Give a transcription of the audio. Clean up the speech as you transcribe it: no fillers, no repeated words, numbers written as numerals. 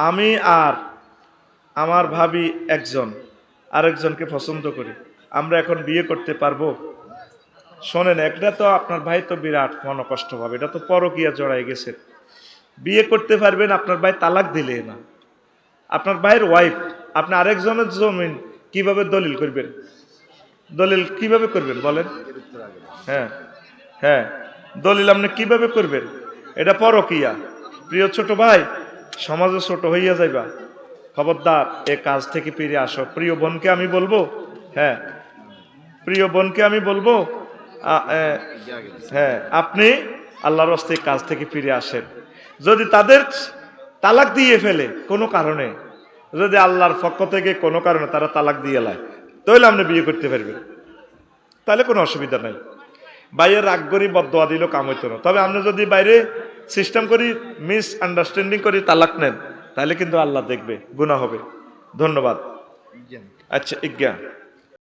আমি আর আমার ভাবি একজন আরেকজনকে পছন্দ করি, আমরা এখন বিয়ে করতে পারবো? শোনেন, একটা তো আপনার ভাই তো বিরাট মনকষ্ট পাবে, এটা তো পরকীয়া জড়াই গেছে। বিয়ে করতে পারবেন, আপনার ভাই তালাক দিলে না, আপনার ভাইয়ের ওয়াইফ, আপনি আরেকজনের জমিন কিভাবে দলিল করবেন? দলিল কিভাবে করবেন বলেন? হ্যাঁ, হ্যাঁ, দলিল আপনি কিভাবে করবেন? এটা পরকীয়া। প্রিয় ছোট ভাই, সমাজে ছোট হইয়া যাইবা, খবরদার এ কাজ থেকে ফিরে আসো। প্রিয় বোনকে আমি বলবো, হ্যাঁ, প্রিয় বোনকে আমি বলবো, হ্যাঁ, আপনি আল্লাহর রাস্তায় কাজ থেকে ফিরে আসেন। যদি তাদের তালাক দিয়ে ফেলে কোনো কারণে, যদি আল্লাহর পক্ষ থেকে কোনো কারণে তারা তালাক দিয়ে লায়, তাহলে আপনি বিয়ে করতে পারবেন, তাহলে কোনো অসুবিধা নাই। বাইরে রাগ করি বদদোয়া দিল কাম হইতো না। তবে আপনি যদি বাইরে সিস্টেম করি মিস আন্ডারস্ট্যান্ডিং করি তালাক নেন, তাহলে কিন্তু আল্লাহ দেখবে, গুনাহ হবে। ধন্যবাদ। আচ্ছা, ইজ্ঞা।